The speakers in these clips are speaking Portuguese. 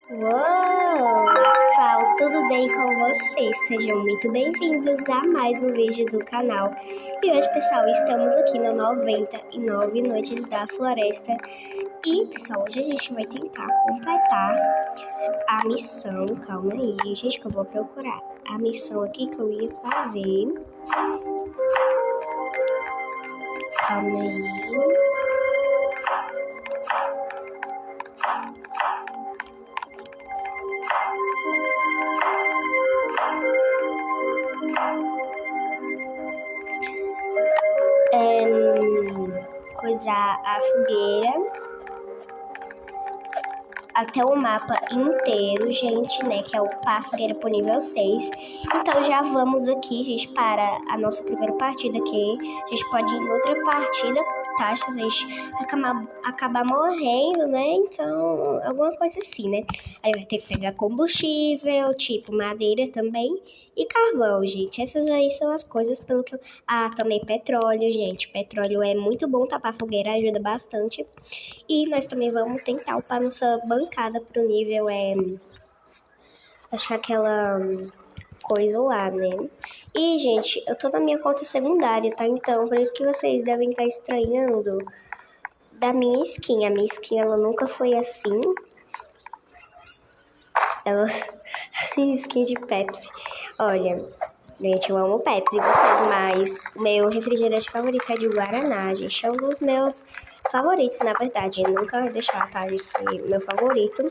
Uou! Pessoal, tudo bem com vocês? Sejam muito bem-vindos a mais um vídeo do canal. E hoje, pessoal, estamos aqui no 99 Noites da Floresta. E, pessoal, hoje a gente vai tentar completar a missão. Calma aí, gente, que eu vou procurar a missão aqui que eu ia fazer. Calma aí. Coisar a fogueira até o mapa inteiro, gente, né, que é o a fogueira pro nível 6. Então já vamos aqui, gente, para a nossa primeira partida aqui. A gente pode ir em outra partida, tá? Se a gente acabar morrendo, né, então alguma coisa assim, né. Aí vai ter que pegar combustível, tipo madeira também e carvão, gente. Essas aí são as coisas pelo que eu... Ah, também petróleo, gente. Petróleo é muito bom, tapar fogueira ajuda bastante. E nós também vamos tentar upar nossa bancada pro nível, acho que aquela coisa lá, né? E, gente, eu tô na minha conta secundária, tá? Então, por isso que vocês devem estar estranhando da minha skin. A minha skin, ela nunca foi assim. Ela... skin de Pepsi. Olha, gente, eu amo Pepsi, vocês, mas o meu refrigerante favorito é de Guaraná, gente. É um dos meus favoritos, na verdade. Eu nunca vou deixar, tá? De ser meu favorito.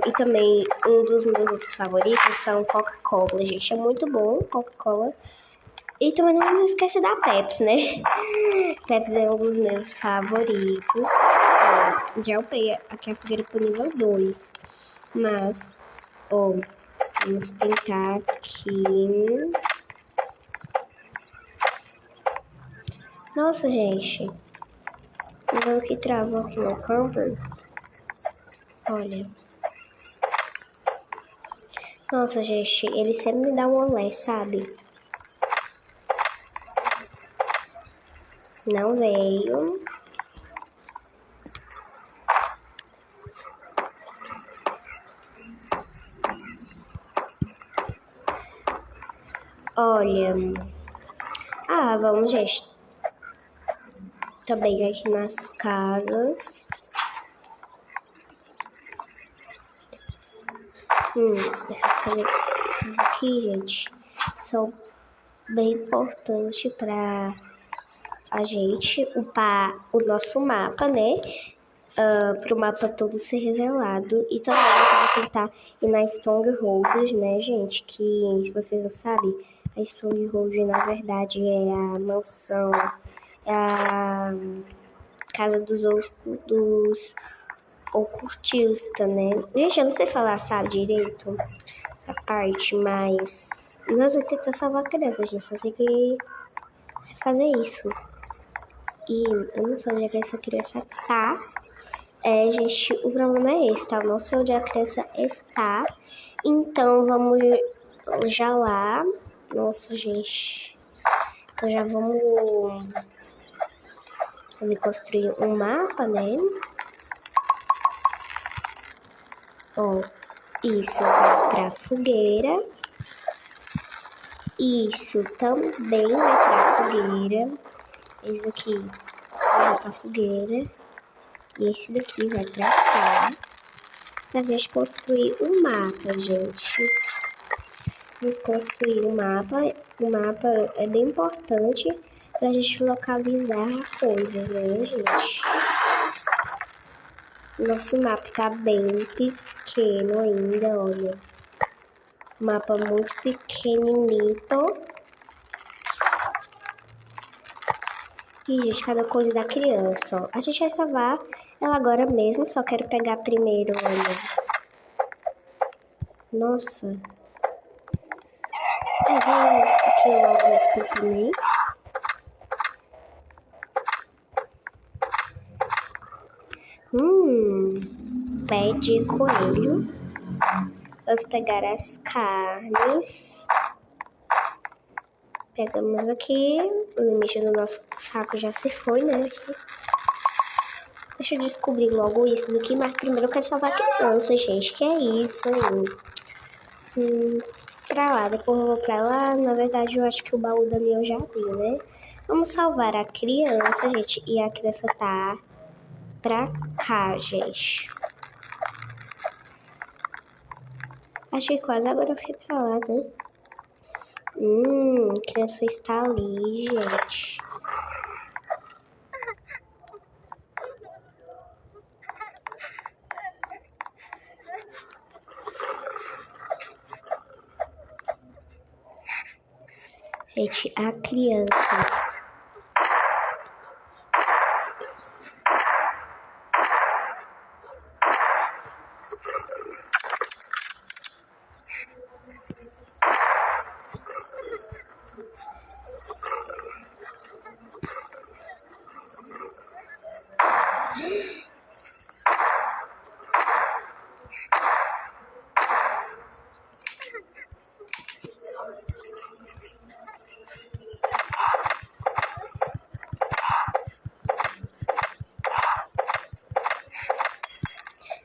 E também um dos meus outros favoritos são Coca-Cola, gente. É muito bom, Coca-Cola. E também não esquece da Pepsi, né? Pepsi é um dos meus favoritos. Já upei aqui a fogueira pro nível 2. Mas, vamos tentar aqui. Nossa, gente. Não que travou aqui no camper. Olha. Nossa, gente. Ele sempre me dá um olé, sabe? Não veio. Olha. Vamos, gente. Também aqui nas casas. Essas casas aqui, gente, são bem importantes para a gente upar o nosso mapa, né? Para o mapa todo ser revelado. E também eu vou tentar ir na Stronghold, né, gente? Que, se vocês não sabem, a Stronghold, na verdade, é a mansão, é a casa dos ocultistas, né? Gente, eu não sei falar, sabe, direito essa parte, mas nós vamos tentar salvar a criança, gente. Só sei que fazer isso. E eu não sei onde é que essa criança tá. Gente, o problema é esse, tá? Eu não sei onde a criança está. Então vamos já lá. Nossa, gente. Então já vamos construir um mapa, né? Isso vai pra fogueira. Isso também vai pra fogueira. Esse aqui vai pra fogueira. E esse daqui vai pra cá. Pra gente construir um mapa, gente. Vamos construir um mapa. O mapa é bem importante pra gente localizar coisas, né, gente? Nosso mapa tá bem pequeno ainda, olha. Mapa muito pequenito. E, gente, cada coisa da criança, ó. A gente vai salvar ela agora mesmo, só quero pegar primeiro, olha. Nossa. Vamos aqui logo aqui também. Pé de coelho. Vamos pegar as carnes. Pegamos aqui. O limite do nosso saco já se foi, né? Deixa eu descobrir logo isso daqui, mas primeiro eu quero salvar a criança, gente. Que é isso aí? Pra lá, depois eu vou pra lá. Na verdade, eu acho que o baú da minha eu já vi, né? Vamos salvar a criança, gente. E a criança tá pra cá, gente. Achei quase agora eu fui pra lá, né? A criança está ali, gente. Gente, a criança.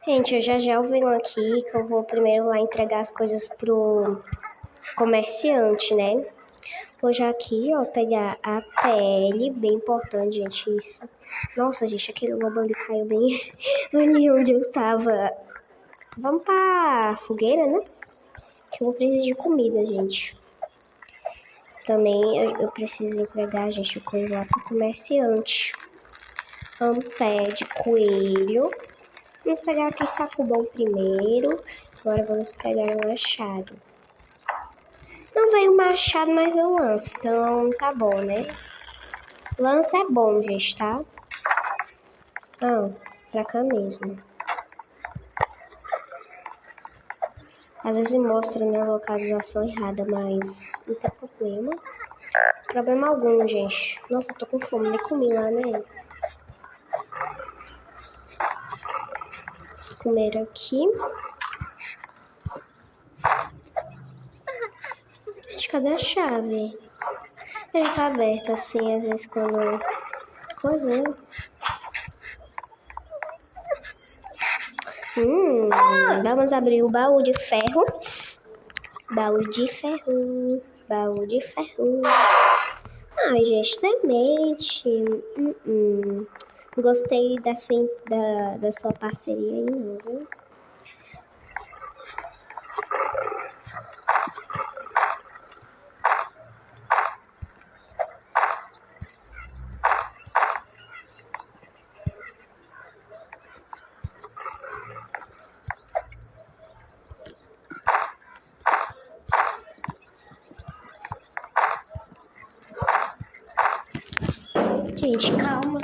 Gente, eu já venho aqui, que eu vou primeiro lá entregar as coisas pro comerciante, né? Vou já aqui, ó, pegar a pele, bem importante, gente, isso. Nossa, gente, aquele lobo ali caiu bem ali onde eu estava. Vamos pra fogueira, né? Que eu vou precisar de comida, gente. Também eu preciso entregar, gente, o coisa lá pro comerciante. Pé de coelho. Vamos pegar aqui saco bom primeiro. Agora vamos pegar o machado. Não veio o machado, mas veio o lança. Então tá bom, né? Lança é bom, gente, tá? Pra cá mesmo. Às vezes mostra minha localização errada, mas não tem problema. Problema algum, gente. Nossa, eu tô com fome, nem comi lá, né? Vamos comer aqui. Gente, cadê a chave? Ele tá aberto assim, às vezes quando... Coisa, vamos abrir o baú de ferro. Baú de ferro. Baú de ferro. Ai, gente, semente. Gostei da sua parceria aí, não, viu? Gente, calma.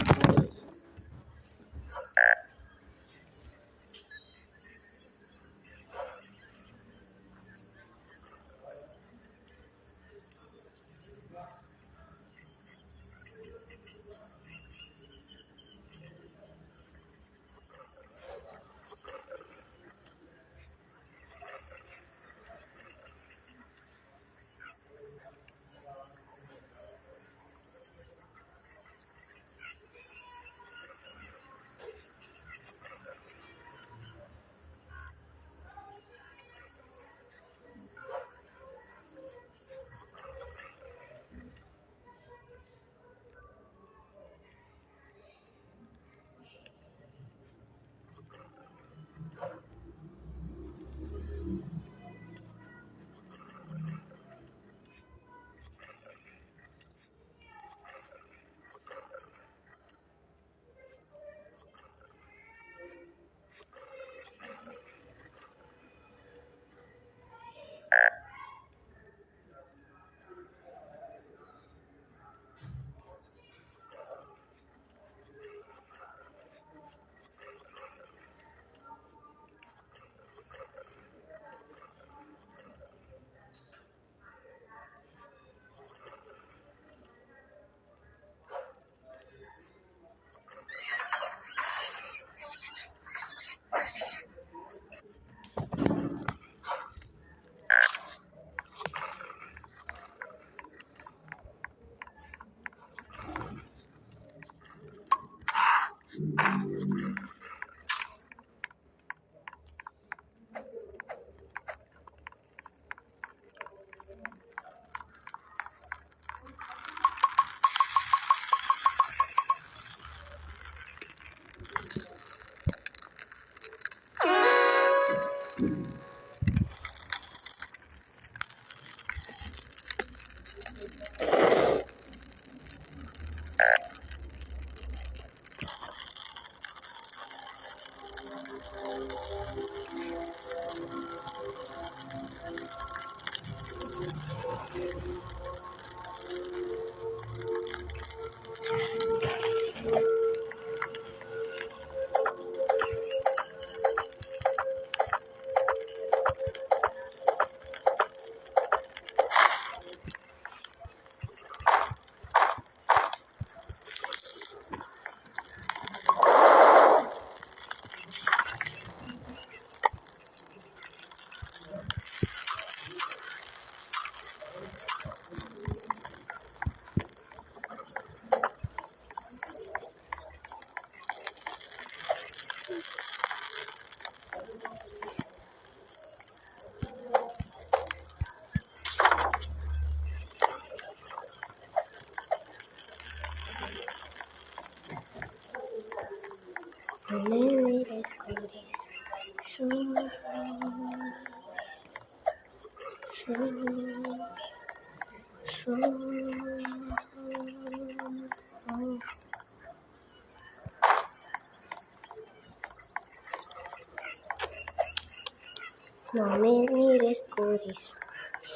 No me mires cores,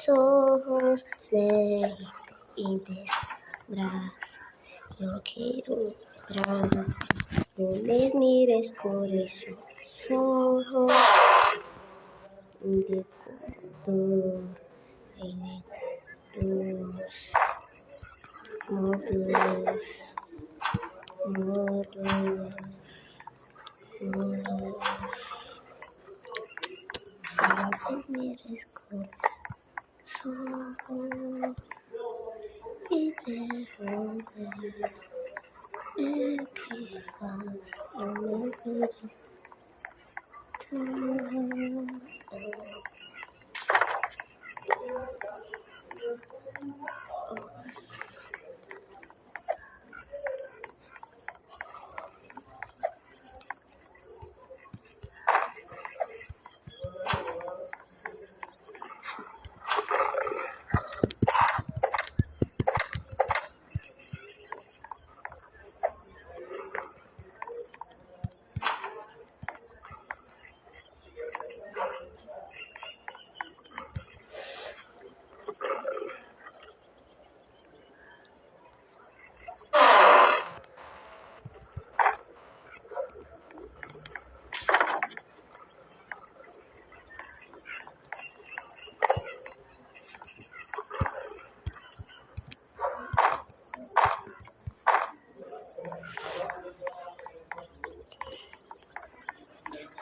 ojos de entrar. Yo quiero entrar. No me mires cores, ojos de color en tus modos, modos. No me mires cores, ojos y te rodeas.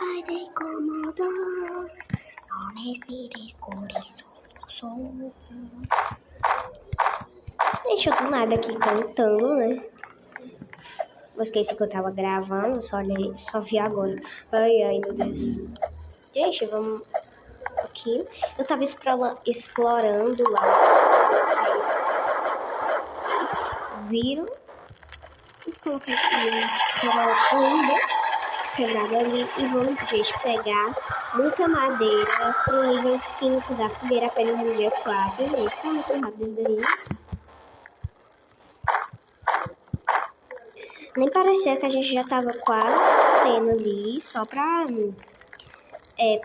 Ai, te incomodó, no me mires cores, ojos. Deixa eu do nada aqui cantando, né? Eu esqueci que eu tava gravando, só vi agora. Ai, meu Deus. Gente, vamos aqui. Eu tava explorando lá. Viram? Vou colocar aqui quebrada ali e vamos, gente, pegar muita madeira pro nível 5 da fogueira apenas no dia 4. Gente, tá muito rápido daí. Nem parecia que a gente já tava quase tendo ali, só pra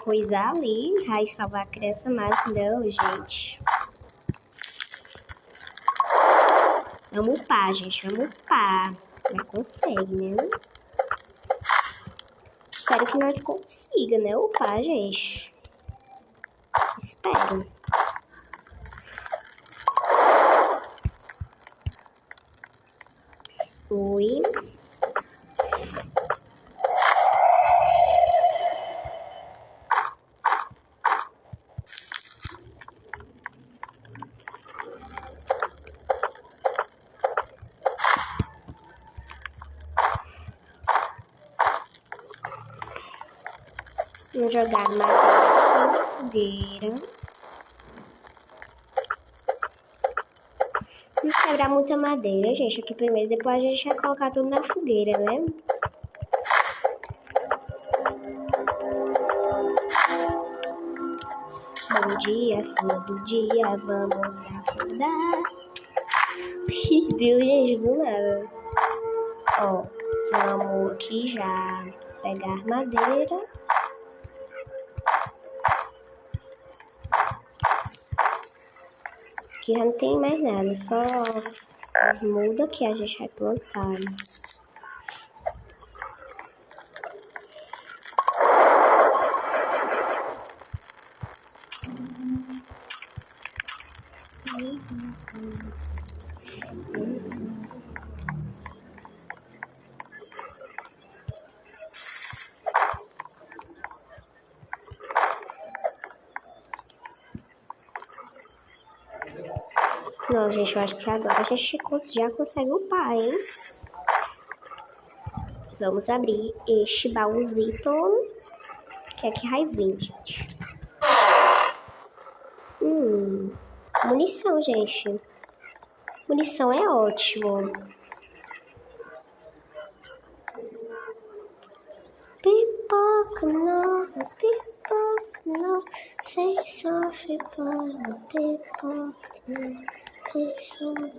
coisar ali, aí salvar a criança, mas não, gente. Vamos upar, gente, vamos upar. Mas consegue, né? Espero que nós consiga, né, upar, gente. Espero. Oi. Vou jogar madeira na fogueira. Vamos quebrar muita madeira, gente, aqui primeiro. Depois a gente vai colocar tudo na fogueira, né? Bom dia, flor do dia, vamos acordar. Perdeu, gente, do nada. Ó, vamos aqui já pegar madeira. Aqui já não tem mais nada, só as mudas que a gente vai plantar. Não, gente, eu acho que agora a gente já consegue upar, hein? Vamos abrir este baúzito. Que aqui vai vir, gente. Munição, gente. Munição é ótimo. Pipoca não, sem sofrer para pipoca não, sem sofrer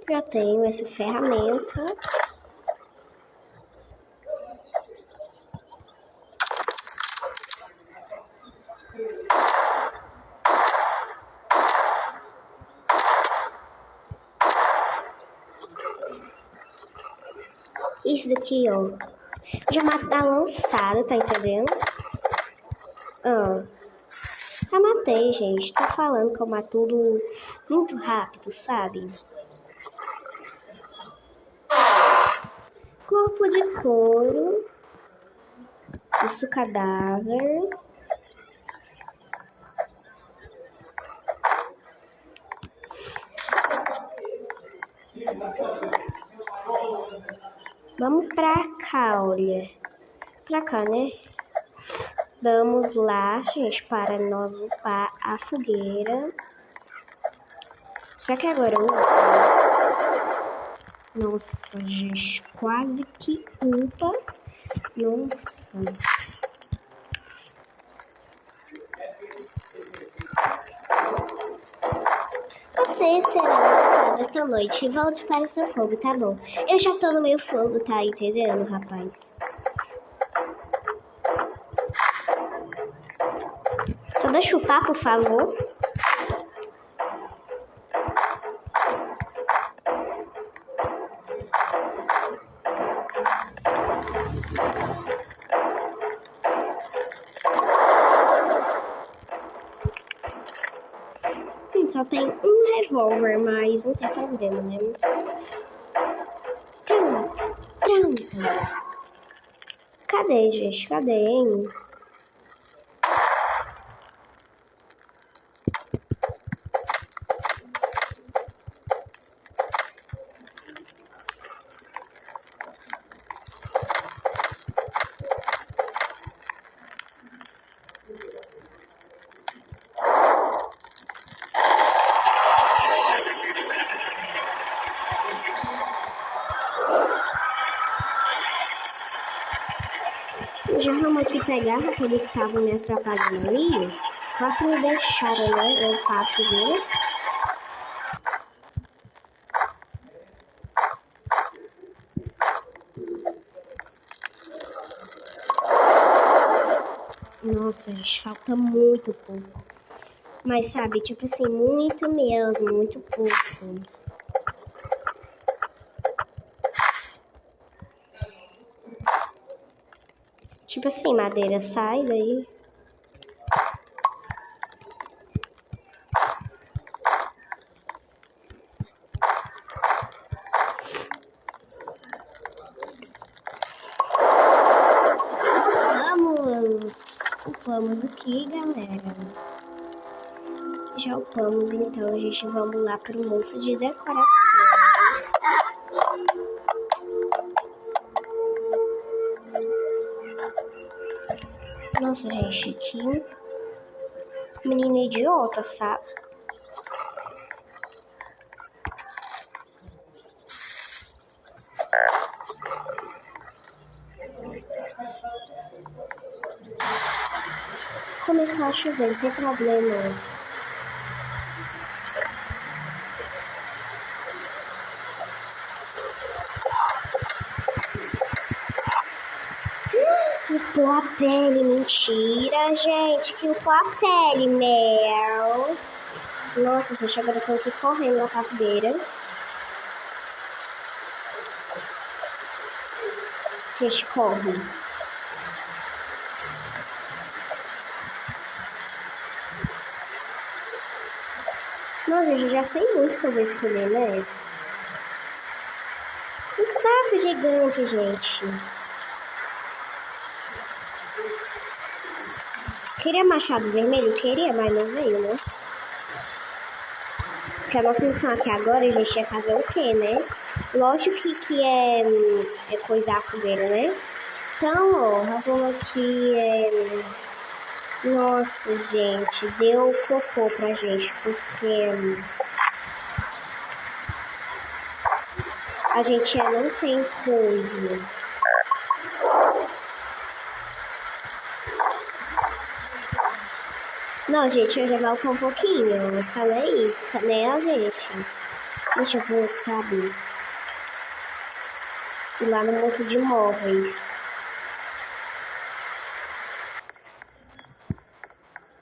já tenho essa ferramenta. Isso daqui, ó, já mata a lançada, tá entendendo? Já matei, gente. Tô falando que eu mato tudo muito rápido, sabe? Corpo de couro. Isso, cadáver. Vamos pra cá, olha. Pra cá, né? Vamos lá, gente, para nós upar a fogueira. Será que agora eu upo? Nossa, gente, quase que upa. Nossa. Você será lançado esta noite. Volte para o seu fogo, tá bom? Eu já tô no meu fogo, tá entendendo, rapaz? Só deixa eu chupar, por favor. Só tem um revólver, mas não tem problema, né? Pronto. Cadê, gente? Cadê, hein? Já vamos aqui pegar, porque eles estavam me atrapalhando ali. Só que me deixaram, né? Eu faço dele. Nossa, gente, falta muito pouco. Mas sabe, tipo assim, muito mesmo, muito pouco. Tipo assim, madeira, sai daí. Vamos aqui, galera. Já upamos, então a gente vamos lá pro moço de decoração. Nossa, gente, aqui Menina idiota, sabe? Começar a chover, não tem problema. Limpou a pele, mentira, gente, que limpou a pele, Mel. Nossa, gente, agora eu tô aqui correndo na cadeira. Gente, corre. Nossa, eu já sei muito sobre esse rolê, né? Um sapo gigante, gente. Queria machado vermelho? Queria, mas não veio, né? Porque a nossa missão aqui agora, gente, é fazer o quê, né? Lógico que é coisar a fogueira, né? Então, ó, vamos aqui, Nossa, gente, deu cocô pra gente, porque a gente não tem coisa. Não, gente, eu já volto um pouquinho, eu falei isso, né, a gente? Deixa eu ver, sabe? E lá no monte de móveis.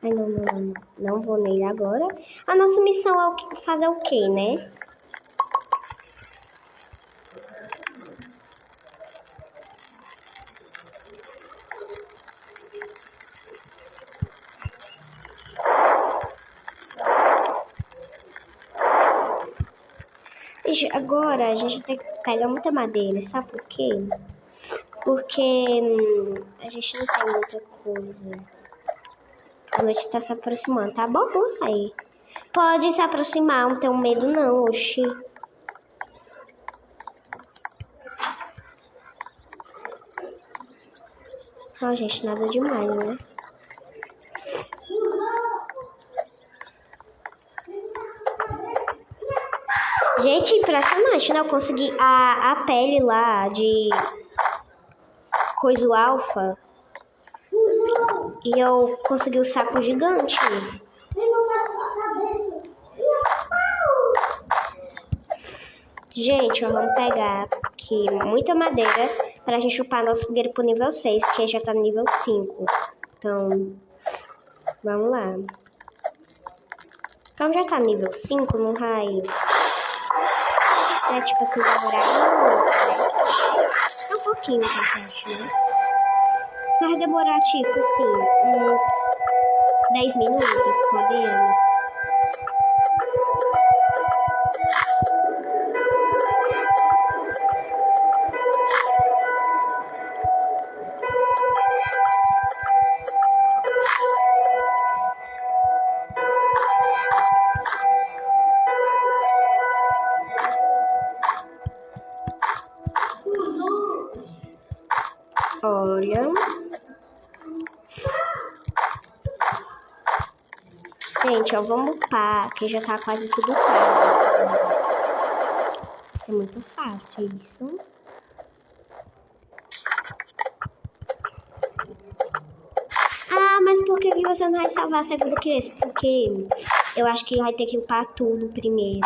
Ai, não vou nele agora. A nossa missão é fazer o quê, né? Agora a gente tem que pegar muita madeira, sabe por quê? Porque a gente não tem muita coisa. A noite está se aproximando, tá bom? Aí. Pode se aproximar, não tenho medo não, oxi. Não, gente, nada demais, né? Gente, impressionante, né? Eu consegui a pele lá de coisa alfa. E eu consegui o sapo gigante. Gente, ó, vamos pegar aqui muita madeira pra gente upar nosso fogueiro pro nível 6, que já tá no nível 5. Então, vamos lá. Então já tá no nível 5, não vai... tipo assim, demorar muito. Um pouquinho, gente, né? Só vai demorar, tipo assim, uns 10 minutos, podemos. Olha. Gente, ó, vamos upar, que já tá quase tudo claro. É muito fácil isso. Ah, mas por que você não vai salvar a segunda criança? Porque eu acho que vai ter que upar tudo primeiro.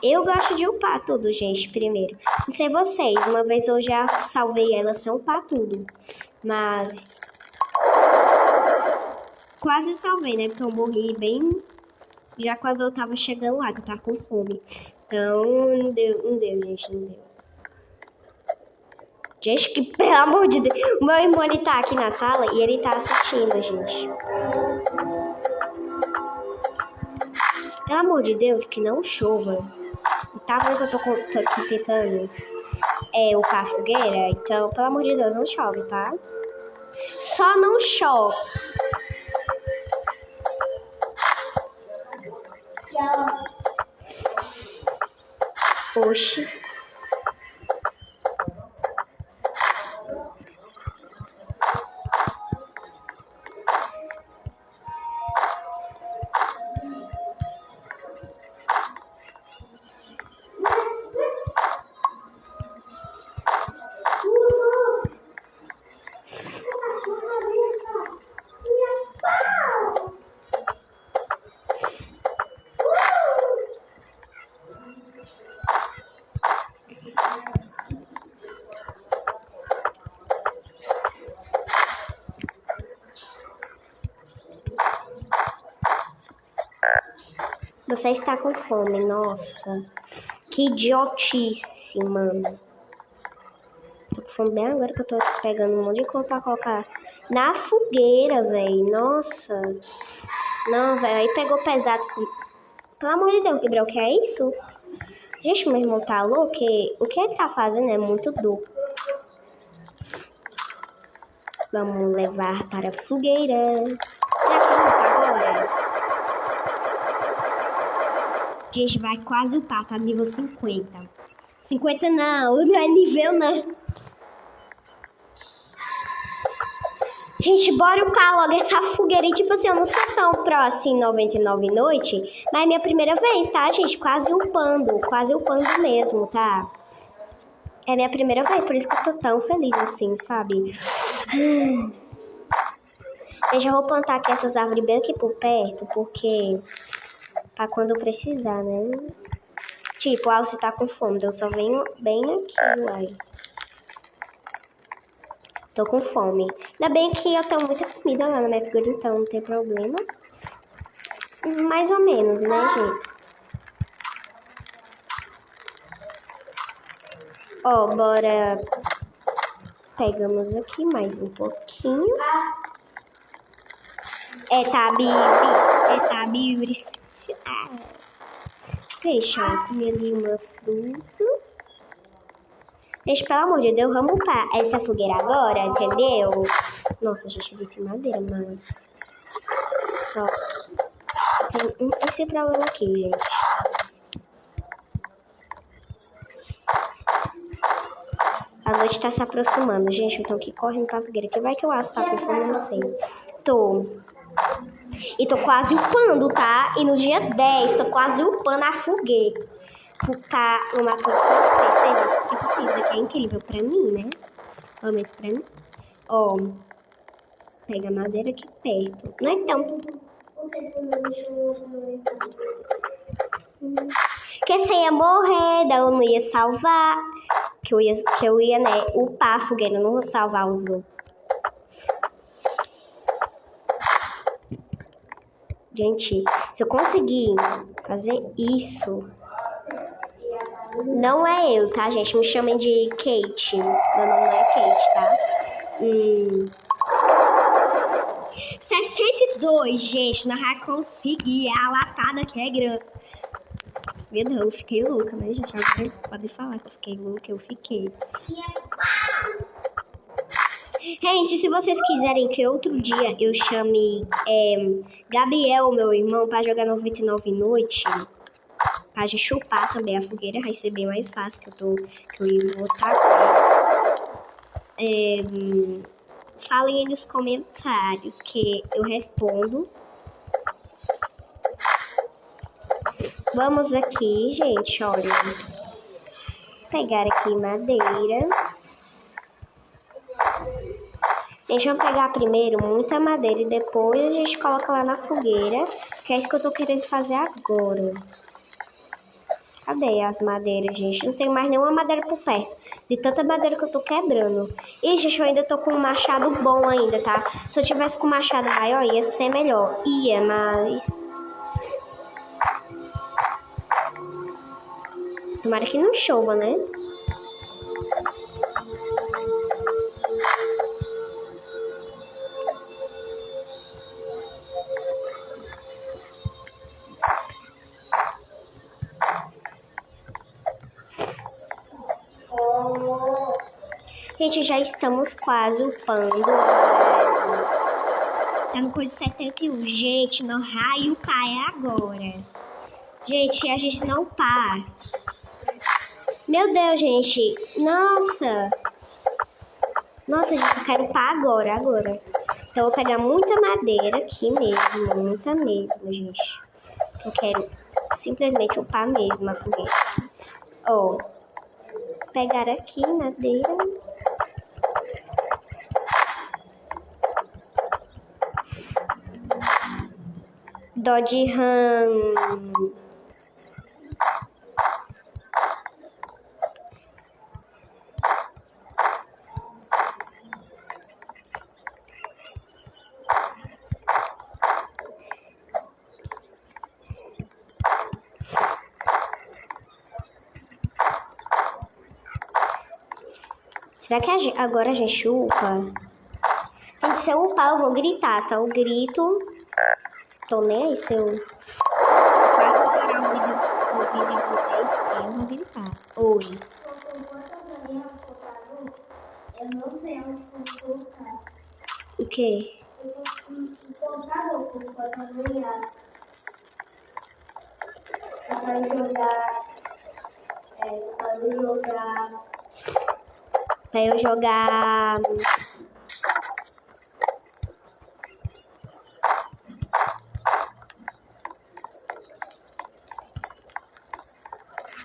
Eu gosto de upar tudo, gente, primeiro. Não sei vocês, uma vez eu já salvei ela sem upar tudo. Mas... quase salvei, né? Porque eu morri bem... já quando eu tava chegando lá, que eu tava com fome. Então, não deu, gente, não deu. Gente, que pelo amor de Deus. O meu irmão, ele tá aqui na sala e ele tá assistindo, gente. Pelo amor de Deus, que não chova. Tá vendo que eu tô tentando upar a fogueira? Então, pelo amor de Deus, não chove, tá? Só não chove. Oxi. Você está com fome, nossa. Que idiotice, mano. Tô com fome bem agora que eu tô pegando um monte de coisa pra colocar na fogueira, velho. Nossa. Não, velho, aí pegou pesado. Pelo amor de Deus, Gabriel, o que é isso? Gente, meu irmão tá louco? O que ele tá fazendo é muito duro. Vamos levar para a fogueira. Agora. Gente, vai quase upar, tá? Nível 50. 50 não, não é nível não. Gente, bora upar logo essa fogueira. E tipo assim, eu não sou tão pro assim 99 noite, mas é minha primeira vez, tá, gente? Quase upando mesmo, tá? É minha primeira vez, por isso que eu tô tão feliz assim, sabe? Eu já vou plantar aqui essas árvores bem aqui por perto, porque... pra quando eu precisar, né? Tipo, você tá com fome, eu só venho bem aqui, uai. Tô com fome. Ainda bem que eu tenho muita comida lá na minha figura, então não tem problema. Mais ou menos, né, gente? Ó, bora... Pegamos aqui mais um pouquinho. Tá, Bibris. Deixa eu comer ali uma fruta. Gente, pelo amor de Deus, vamos upar essa fogueira agora, entendeu? Nossa, gente, eu vi madeira, mas... Só... Tem esse problema aqui, gente. A noite tá se aproximando, gente. Eu tô aqui correndo pra fogueira. Que vai que o aço tá com fome, eu não sei. E tô quase upando, tá? E no dia 10, tô quase upando a fogueira. Tá uma coisa que precisa, que é incrível pra mim, né? Vamos isso pra mim. Ó, pega a madeira aqui perto. Não é tão... Que você ia morrer, daí eu não ia salvar. Que eu ia, né, upar a fogueira, eu não vou salvar os outros. Gente, se eu conseguir fazer isso... Não é eu, tá, gente? Me chamem de Kate. Meu nome não é Kate, tá? 62, gente. Nós já consegui. A latada que é grande. Meu Deus, eu fiquei louca, né, gente? Alguém pode falar que eu fiquei louca, eu fiquei. Gente, se vocês quiserem que outro dia eu chame Gabriel, meu irmão, pra jogar 99 noite, pra gente chupar também a fogueira, vai ser bem mais fácil, que eu ia botar. Falem aí nos comentários que eu respondo. Vamos aqui, gente, olha. Pegar aqui madeira. Deixa eu pegar primeiro muita madeira e depois a gente coloca lá na fogueira, que é isso que eu tô querendo fazer agora. Cadê as madeiras, gente? Não tem mais nenhuma madeira por perto. De tanta madeira que eu tô quebrando. E, gente, eu ainda tô com um machado bom ainda, tá? Se eu tivesse com um machado maior, ia ser melhor. Ia, mas... Tomara que não chova, né? Gente, já estamos quase upando. Estamos com 71. Gente, meu raio cai agora. Gente, a gente não para. Meu Deus, gente. Nossa. Nossa, gente, eu quero upar agora. Então, eu vou pegar muita madeira aqui mesmo. Muita mesmo, gente. Eu quero simplesmente upar mesmo a fogueira. Ó. Pegar aqui madeira. Dodge Ram. Será que agora a gente upa? Gente, se eu upar, eu vou gritar, tá? Eu grito. Tô nem aí se eu... Quase parar o vídeo de vocês, eu vou gritar. Oi. Eu não sei onde colocar. O quê? O computador, porque pode amanhã. Para jogar. Pra eu jogar.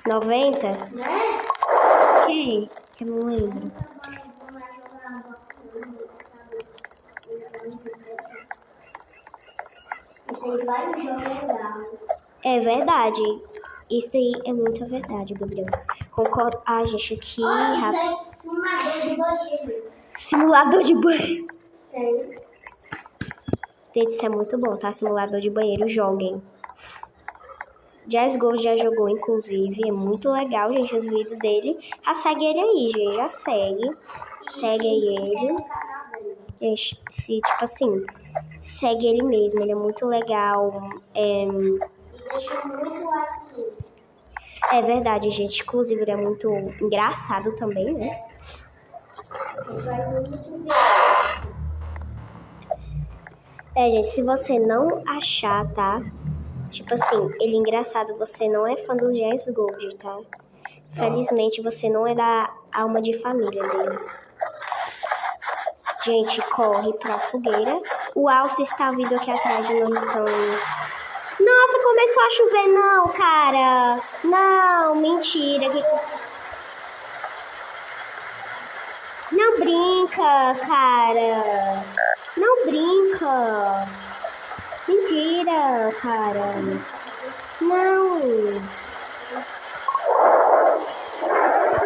$90? Né? Quem? Eu não lembro. É verdade. Isso aí é muita verdade, Gabriel. Concordo. Ah, gente, aqui. Simulador de banheiro. Simulador de banheiro. Gente, isso é muito bom, tá? Simulador de banheiro, joguem. Jazz Gold já jogou, inclusive. É muito legal, gente, os vídeos dele. Já segue ele aí, gente. Já segue. Segue aí ele. Gente, se, tipo assim, segue ele mesmo. Ele é muito legal. É verdade, gente. Inclusive, ele é muito engraçado também, né? Gente, se você não achar, tá? Tipo assim, ele é engraçado, você não é fã do Jazz Gold, tá? Felizmente, você não é da alma de família dele. Gente, corre pra fogueira. O Alce está vindo aqui atrás de nós, então... Nossa, começou a chover, não, cara. Não, mentira. Não brinca, cara. Não brinca. Mentira, cara. Não.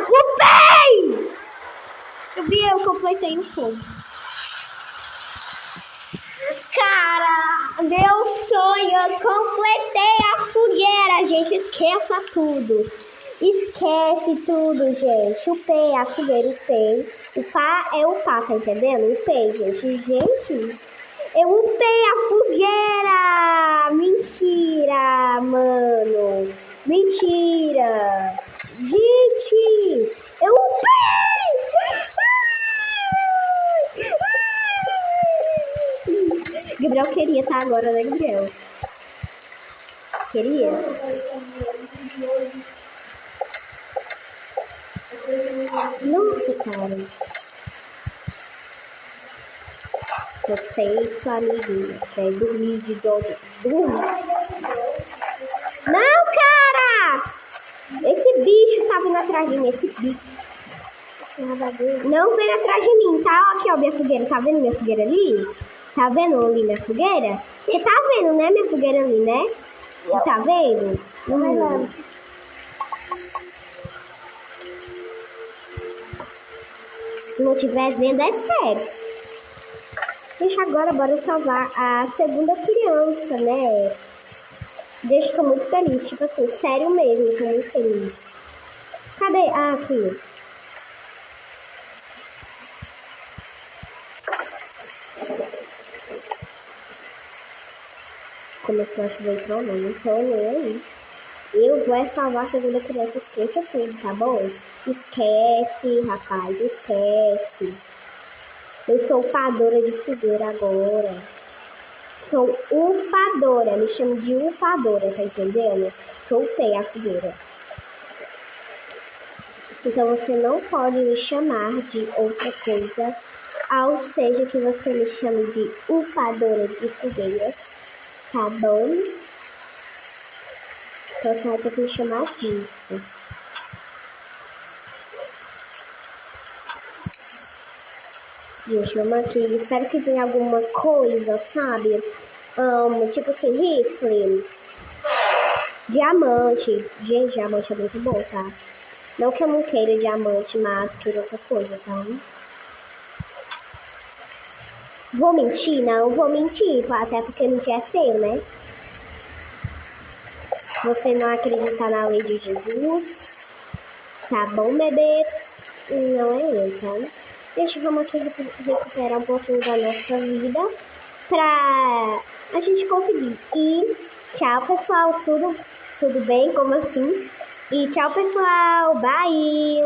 Upei! Eu vi, eu completei o fogo. Cara, meu sonho, eu completei a fogueira, gente. Esqueça tudo. Esquece tudo, gente. Upei a fogueira, upei. Upar é upar, tá entendendo? Upei, gente. Gente, eu upei a fogueira. Mentira, mano. Mentira. Gente, eu upei. Gabriel queria estar agora, né, Gabriel? Queria. Nossa, cara. Você e sua amiguinha quer dormir de dor. Não, cara! Esse bicho tá vindo atrás de mim, esse bicho. Não vem atrás de mim, tá? Aqui, ó, minha fogueira. Tá vendo minha fogueira ali? Tá vendo ali minha fogueira? Você tá vendo, né, minha fogueira ali, né? Você tá vendo? Não. Se não tiver vendo, é sério. Deixa agora, bora salvar a segunda criança, né? Deixa, tô muito feliz. Tipo assim, sério mesmo, tô muito feliz. Cadê? Ah, aqui. Começou a chover, então não tô nem aí. Eu vou salvar a segunda criança, esqueça tudo, tá bom? Esquece, rapaz, esquece. Eu sou upadora de fogueira agora. Sou upadora, me chamo de upadora, tá entendendo? Soltei a fogueira. Então você não pode me chamar de outra coisa, ao seja que você me chame de upadora de fogueira, tá bom? Então você vai ter que me chamar disso. Gente, vamos aqui. Espero que tenha alguma coisa, sabe? Tipo assim, rifle. Diamante. Gente, diamante é muito bom, tá? Não que eu não queira diamante, mas queira outra coisa, tá? Vou mentir? Não vou mentir, até porque mentir é feio, né? Você não acredita na lei de Jesus? Tá bom, bebê? não é eu, tá? Deixa, vamos aqui recuperar um pouquinho da nossa vida pra a gente conseguir. E tchau, pessoal. Tudo bem? Como assim? E tchau, pessoal. Bye!